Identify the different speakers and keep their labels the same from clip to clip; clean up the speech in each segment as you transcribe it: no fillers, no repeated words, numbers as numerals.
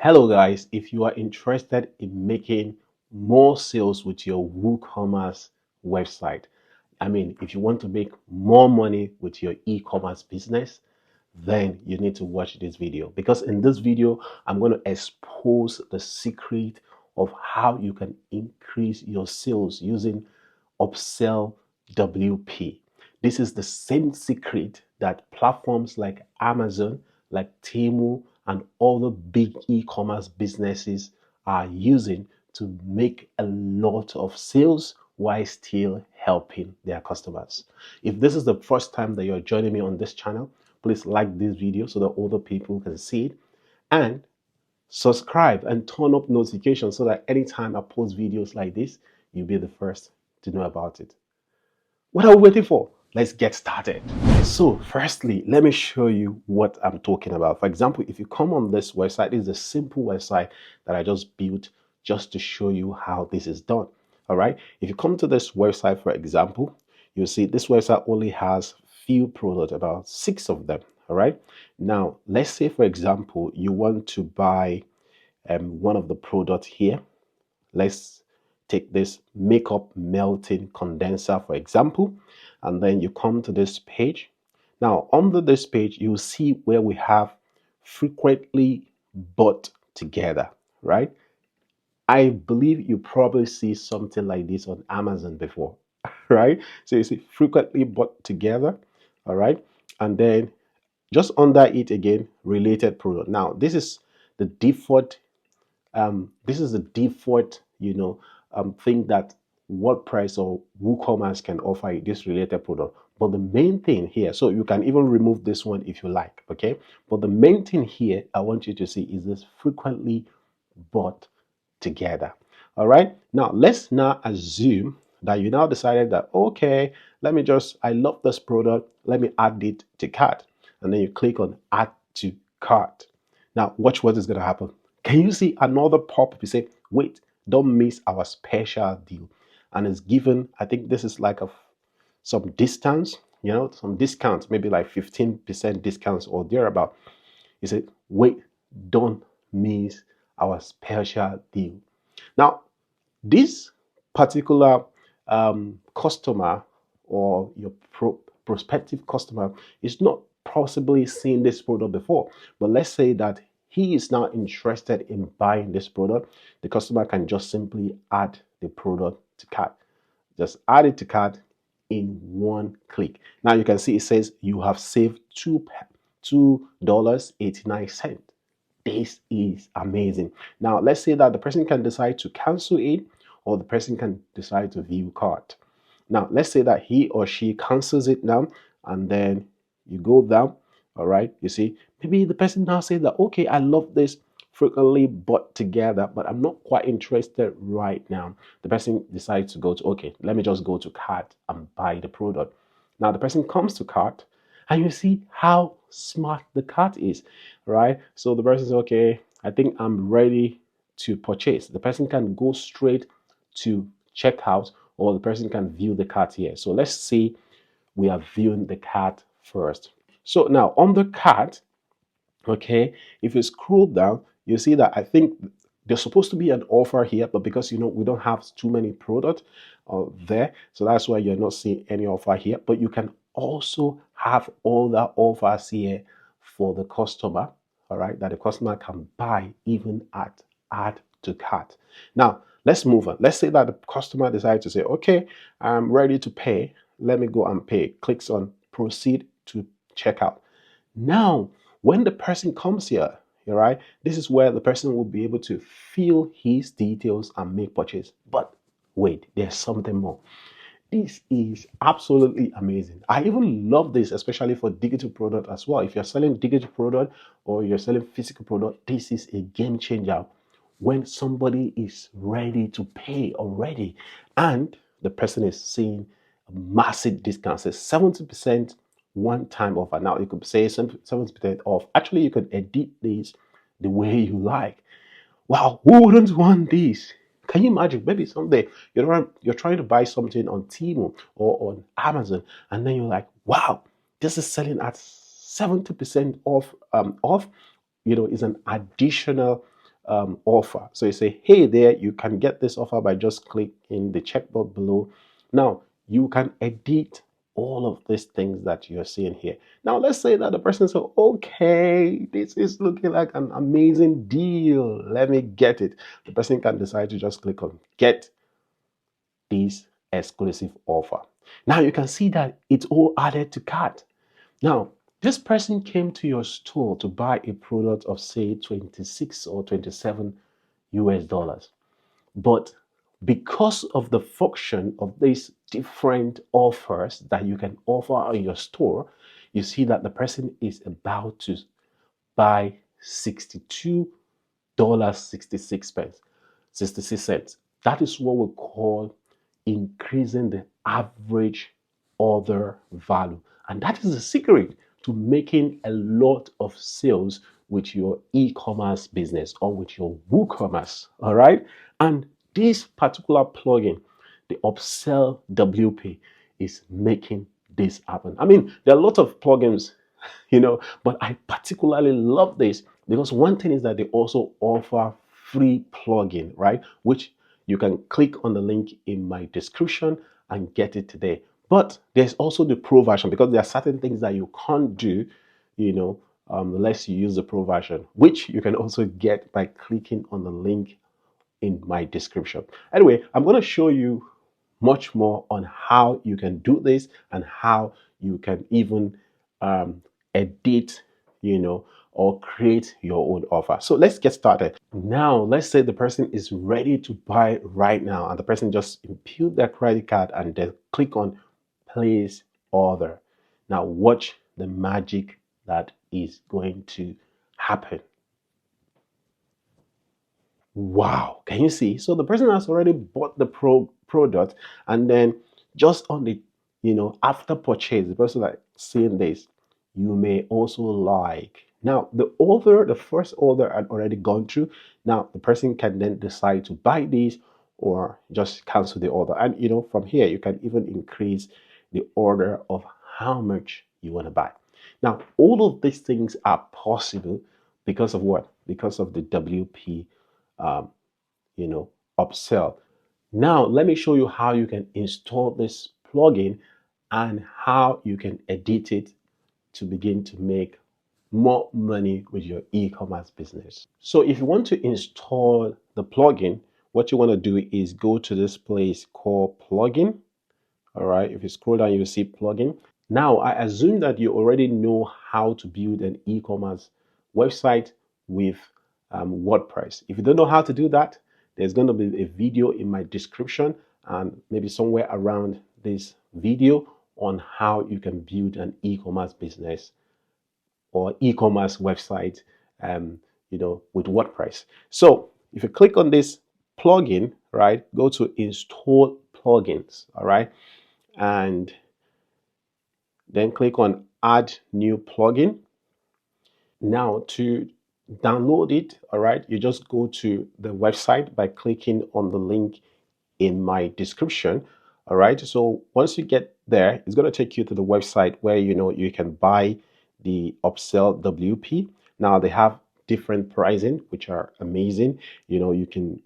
Speaker 1: Hello guys, if you are interested in making more sales with your WooCommerce website, if you want to make more money with your e-commerce business, then you need to watch this video, because in this video, I'm going to expose the secret of how you can increase your sales using Upsell WP. This is the same secret that platforms like Amazon, like Temu, and other big e-commerce businesses are using to make a lot of sales while still helping their customers. If this is the first time that you're joining me on this channel, please like this video so that other people can see it, and subscribe and turn up notifications so that anytime I post videos like this, you'll be the first to know about it. What are we waiting for? Let's get started. So firstly, let me show you what I'm talking about. For example, if you come on this website, this is a simple website that I just built just to show you how this is done. All right. If you come to this website, for example, you'll see this website only has few products, about 6 of them. All right. Now, let's say, for example, you want to buy one of the products here. Let's take this makeup melting condenser, for example, and then you come to this page. Now, under this page, you'll see where we have frequently bought together, right? I believe you probably see something like this on Amazon before, right? So you see frequently bought together, all right? And then just under it again, related product. Now, this is the default thing that WordPress or WooCommerce can offer you, this related product. But the main thing here, so you can even remove this one if you like, okay? But the main thing here I want you to see is this frequently bought together. All right, now let's now assume that you now decided that, okay, I love this product, let me add it to cart. And then you click on add to cart. Now watch what is going to happen. Can you see another pop-up? You say, wait, don't miss our special deal. And it's given, I think this is like some distance, some discounts, maybe like 15% discounts or thereabout. You say, wait, don't miss our special deal. Now, this particular customer or your prospective customer is not possibly seen this product before, but let's say that he is now interested in buying this product. The customer can just simply add the product to cart. Just add it to cart in one click. Now you can see it says you have saved $2.89. This is amazing. Now let's say that the person can decide to cancel it, or the person can decide to view cart. Now let's say that he or she cancels it now, and then you go down. All right, you see, maybe the person now says that, okay, I love this frequently bought together, but I'm not quite interested right now. The person decides to go to, okay, let me just go to cart and buy the product. Now the person comes to cart, and you see how smart the cart is, right? So the person says, okay, I think I'm ready to purchase. The person can go straight to checkout, or the person can view the cart here. So let's see, we are viewing the cart first. So now on the cart, okay, if you scroll down, you see that I think there's supposed to be an offer here, but because we don't have too many products there, so that's why you're not seeing any offer here. But you can also have all the offers here for the customer, all right, that the customer can buy even at add to cart. Now let's move on. Let's say that the customer decides to say, okay, I'm ready to pay, let me go and pay. Clicks on proceed to checkout. Now when the person comes here, all right, this is where the person will be able to fill his details and make purchase. But wait, there's something more. This is absolutely amazing. I even love this, especially for digital product as well. If you're selling digital product or you're selling physical product, this is a game changer. When somebody is ready to pay already and the person is seeing a massive discount, say 70% one-time offer. Now you could say 70% off. Actually, you could edit this the way you like. Wow, who wouldn't want this? Can you imagine? Maybe someday you're trying to buy something on Temu or on Amazon, and then you're like, wow, this is selling at 70% off. Is an additional offer. So you say, hey there, you can get this offer by just clicking the checkbox below. Now you can edit all of these things that you're seeing here. Now let's say that the person says, okay, this is looking like an amazing deal, let me get it. The person can decide to just click on get this exclusive offer. Now you can see that it's all added to cart. Now this person came to your store to buy a product of say 26 or 27 US dollars. But because of the function of these different offers that you can offer in your store, you see that the person is about to buy $62.66. 66 cents. That is what we call increasing the average order value. And that is the secret to making a lot of sales with your e-commerce business or with your WooCommerce. All right. And this particular plugin, the Upsell WP, is making this happen. I mean, there are a lot of plugins, but I particularly love this because one thing is that they also offer free plugin, right? Which you can click on the link in my description and get it today. But there's also the pro version because there are certain things that you can't do, unless you use the pro version, which you can also get by clicking on the link in my description. Anyway, I'm going to show you much more on how you can do this and how you can even edit, or create your own offer. So let's get started. Now, let's say the person is ready to buy right now and the person just input their credit card and then click on place order. Now watch the magic that is going to happen. Wow, can you see? So the person has already bought the product, and then just on the, after purchase, the person like seeing this, you may also like. Now the first order had already gone through. Now the person can then decide to buy these or just cancel the order. And from here you can even increase the order of how much you want to buy. Now all of these things are possible because of what? Because of the WP upsell. Now, let me show you how you can install this plugin and how you can edit it to begin to make more money with your e-commerce business. So if you want to install the plugin, what you want to do is go to this place called plugin. All right, if you scroll down, you'll see plugin. Now, I assume that you already know how to build an e-commerce website with WordPress. If you don't know how to do that, there's going to be a video in my description and maybe somewhere around this video on how you can build an e-commerce business or e-commerce website, with WordPress. So if you click on this plugin, right, go to install plugins, all right, and then click on add new plugin. Now to download it, all right, you just go to the website by clicking on the link in my description. All right, so once you get there, it's going to take you to the website where you can buy the Upsell WP. Now they have different pricing, which are amazing. You can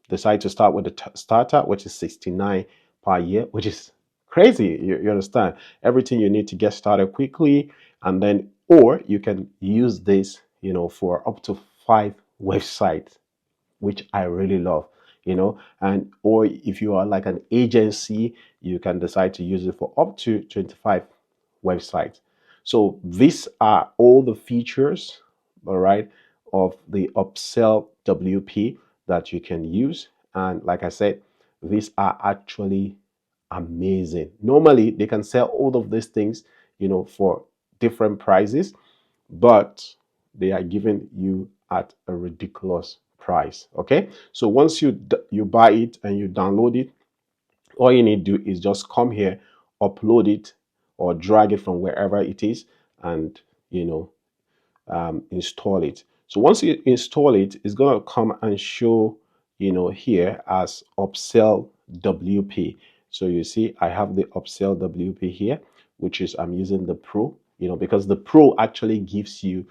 Speaker 1: decide to start with the starter, which is 69 per year, which is crazy. You understand everything you need to get started quickly, and then or you can use this for up to 5 websites, which I really love, and or if you are like an agency, you can decide to use it for up to 25 websites. So these are all the features, all right, of the Upsell WP that you can use. And like I said, these are actually amazing. Normally they can sell all of these things, for different prices, but they are giving you at a ridiculous price. Okay, so once you buy it and you download it, all you need to do is just come here, upload it or drag it from wherever it is, and install it. So once you install it, it's going to come and show here as Upsell WP. So you see I have the Upsell WP here, which is I'm using the Pro, because the Pro actually gives you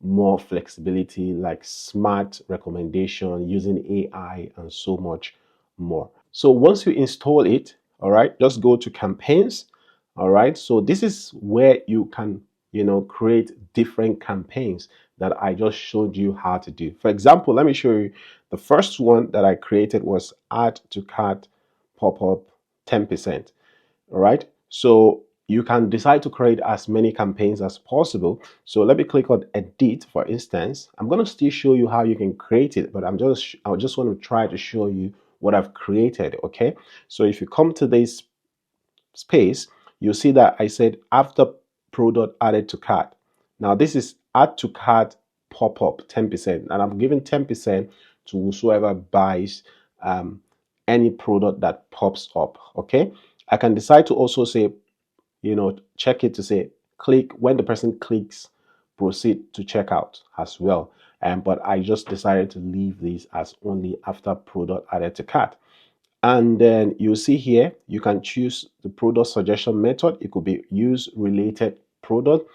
Speaker 1: more flexibility like smart recommendation using AI and so much more. So once you install it, all right, just go to campaigns. All right, so this is where you can, create different campaigns that I just showed you how to do. For example, let me show you. The first one that I created was add to cart pop-up 10%. All right, so you can decide to create as many campaigns as possible. So let me click on edit, for instance. I'm going to still show you how you can create it, but I just want to try to show you what I've created. Okay, so if you come to this space, you'll see that I said after product added to cart. Now this is add to cart pop-up 10%, and I'm giving 10% to whosoever buys any product that pops up. Okay, I can decide to also say, check it to say click when the person clicks proceed to checkout as well. But I just decided to leave these as only after product added to cart. And then you see here, you can choose the product suggestion method. It could be use related product.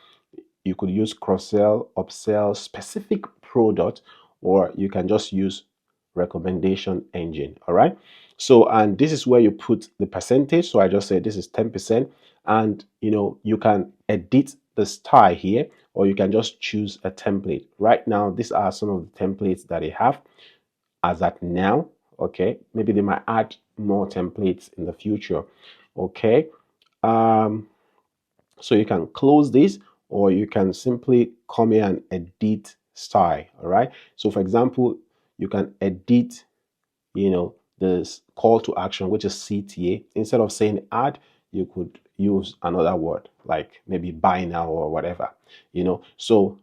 Speaker 1: You could use cross-sell, upsell, specific product, or you can just use recommendation engine. All right. So, and this is where you put the percentage. So I just say this is 10%. And, you can edit the style here, or you can just choose a template. Right now, these are some of the templates that they have as at now. Okay, maybe they might add more templates in the future. Okay, so you can close this, or you can simply come here and edit style. All right, so for example, you can edit this call to action, which is CTA. Instead of saying add, you could use another word like maybe buy now or whatever. So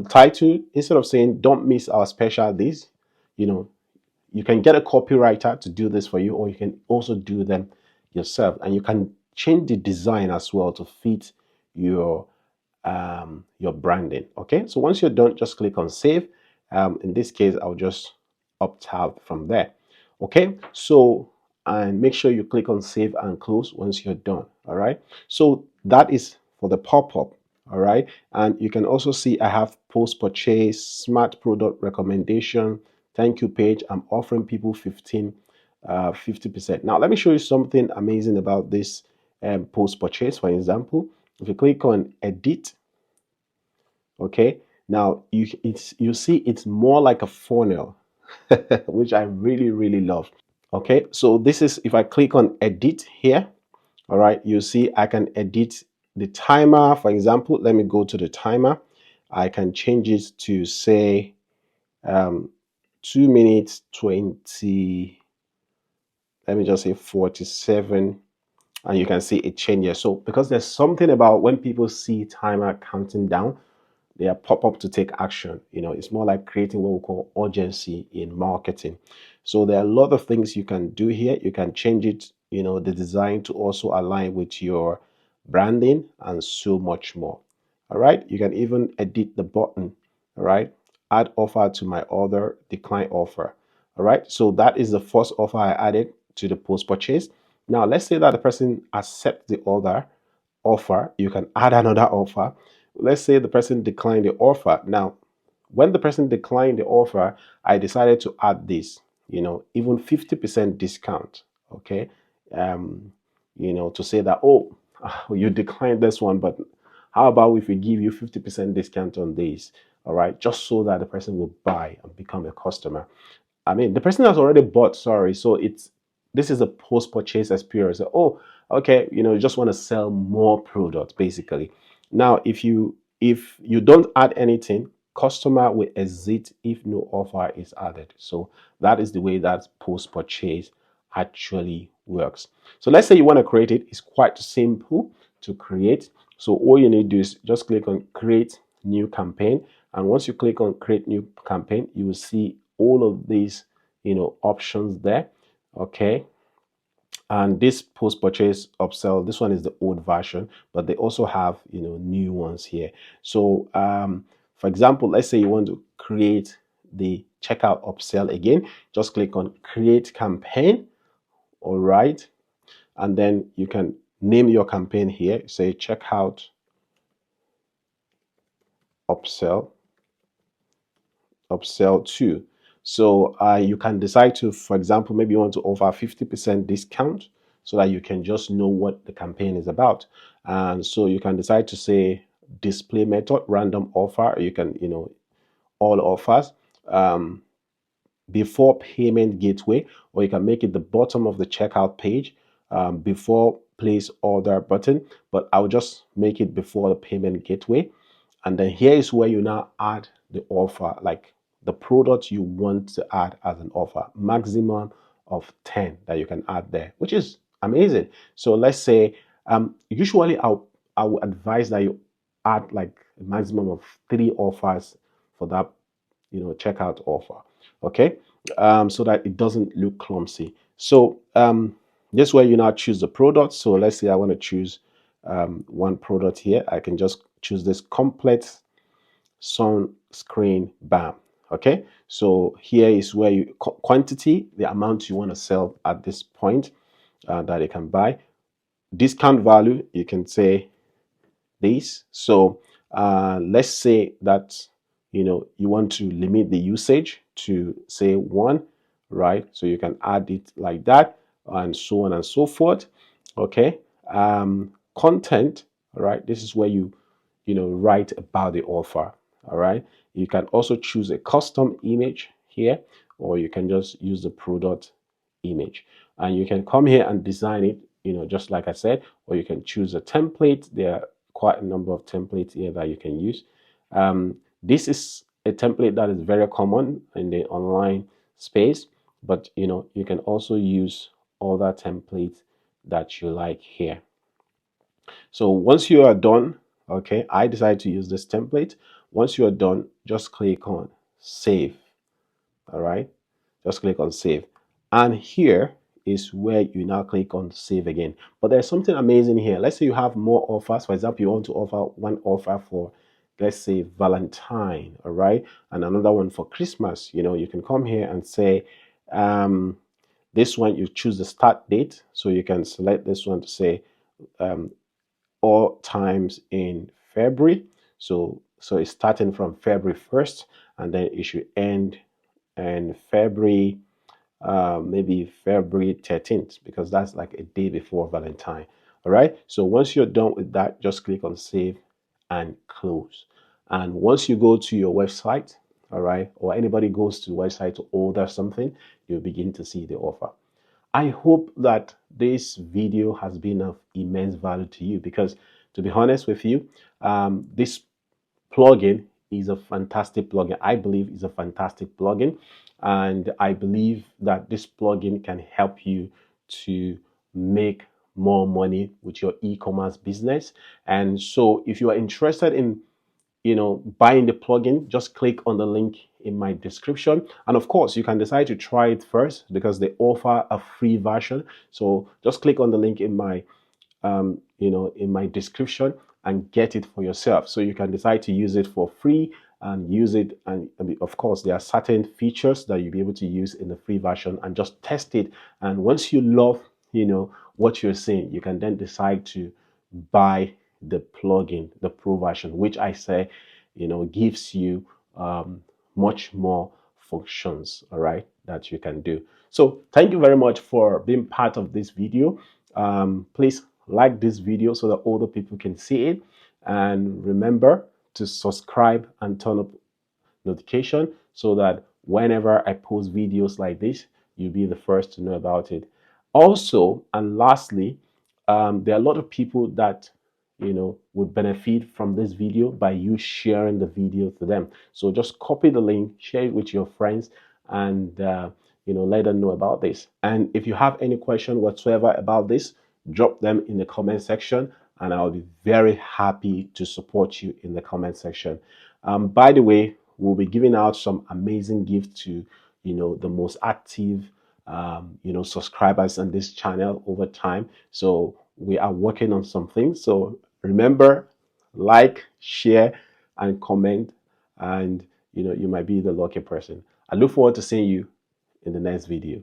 Speaker 1: title, instead of saying don't miss our special days, you can get a copywriter to do this for you, or you can also do them yourself, and you can change the design as well to fit your branding. Okay, so once you're done, just click on save. In this case, I'll just opt out from there. Okay, so and make sure you click on save and close once you're done. All right, so that is for the pop-up. All right, and you can also see I have post purchase, smart product recommendation, thank you page. I'm offering people 50%. Now let me show you something amazing about this post purchase. For example, if you click on edit, okay, now you see it's more like a funnel, which I really love. Okay, so this is, if I click on edit here, all right, you see I can edit the timer. For example, let me go to the timer. I can change it to say 2 minutes 20, let me just say 47, and you can see it changes. So because there's something about when people see timer counting down, they are pop up to take action. It's more like creating what we call urgency in marketing. So there are a lot of things you can do here. You can change it, the design to also align with your branding and so much more. All right, you can even edit the button. All right, add offer to my order, decline offer. All right, so that is the first offer I added to the post purchase. Now let's say that the person accepts the offer. You can add another offer. Let's say the person declined the offer. Now, when the person declined the offer, I decided to add this, even 50% discount. Okay, to say that, oh, you declined this one, but how about if we give you 50% discount on this? All right, just so that the person will buy and become a customer. I mean, the person has already bought, sorry. So this is a post-purchase experience. Oh, okay, you just want to sell more products, basically. Now, if you don't add anything, customer will exit if no offer is added. So that is the way that post-purchase actually works. So let's say you want to create it. It's quite simple to create. So all you need to do is just click on create new campaign. And once you click on create new campaign, you will see all of these, options there. Okay. And this post-purchase upsell, this one is the old version, but they also have, new ones here. So, for example, let's say you want to create the checkout upsell again, just click on create campaign. All right. And then you can name your campaign here, say checkout upsell. upsell to. So you can decide to, for example, maybe you want to offer 50% discount so that you can just know what the campaign is about. And so you can decide to say display method, random offer. You can, all offers. Before payment gateway, or you can make it the bottom of the checkout page, before place order button, but I'll just make it before the payment gateway. And then here is where you now add the offer, like the product you want to add as an offer, maximum of 10 that you can add there, which is amazing. So let's say usually I would advise that you add like a maximum of 3 offers for that checkout offer. Okay, so that it doesn't look clumsy. So this way you now choose the product. So let's say I want to choose one product here. I can just choose this complete sunscreen balm. Okay, so here is where you quantity, the amount you want to sell at this point that you can buy. Discount value, you can say this. So let's say that you want to limit the usage to say 1, right? So you can add it like that, and so on and so forth. Okay. Content, right? This is where you write about the offer. All right. You can also choose a custom image here, or you can just use the product image, and you can come here and design it, just like I said, or you can choose a template. There are quite a number of templates here that you can use. This is a template that is very common in the online space, but you can also use other templates that you like here. So once you are done, okay, I decided to use this template. Once you are done, just click on save. All right, just click on save, and here is where you now click on save again. But there's something amazing here. Let's say you have more offers. For example, you want to offer one offer for, let's say, Valentine, all right, and another one for Christmas. You can come here and say this one, you choose the start date, so you can select this one to say all times in February. So it's starting from February 1st, and then it should end in February, maybe February 13th, because that's like a day before Valentine. All right. So once you're done with that, just click on save and close. And once you go to your website, all right, or anybody goes to the website to order something, you'll begin to see the offer. I hope that this video has been of immense value to you, because to be honest with you, this plugin is a fantastic plugin. I believe is a fantastic plugin, and I believe that this plugin can help you to make more money with your e-commerce business. And so if you are interested in buying the plugin, just click on the link in my description. And of course, you can decide to try it first because they offer a free version. So just click on the link in my in my description and get it for yourself. So you can decide to use it for free and use it. And of course, there are certain features that you'll be able to use in the free version, and just test it. And once you love, what you're seeing, you can then decide to buy the plugin, the pro version, which I say, gives you much more functions, all right, that you can do. So thank you very much for being part of this video. Please like this video so that other people can see it, and remember to subscribe and turn up notification so that whenever I post videos like this, you'll be the first to know about it. Also, and lastly, there are a lot of people that would benefit from this video by you sharing the video to them. So just copy the link, share it with your friends, and let them know about this. And if you have any question whatsoever about this, drop them in the comment section, and I'll be very happy to support you in the comment section. By the way, we'll be giving out some amazing gifts to the most active subscribers on this channel over time. So we are working on something. So remember, like, share, and comment, and you might be the lucky person. I look forward to seeing you in the next video.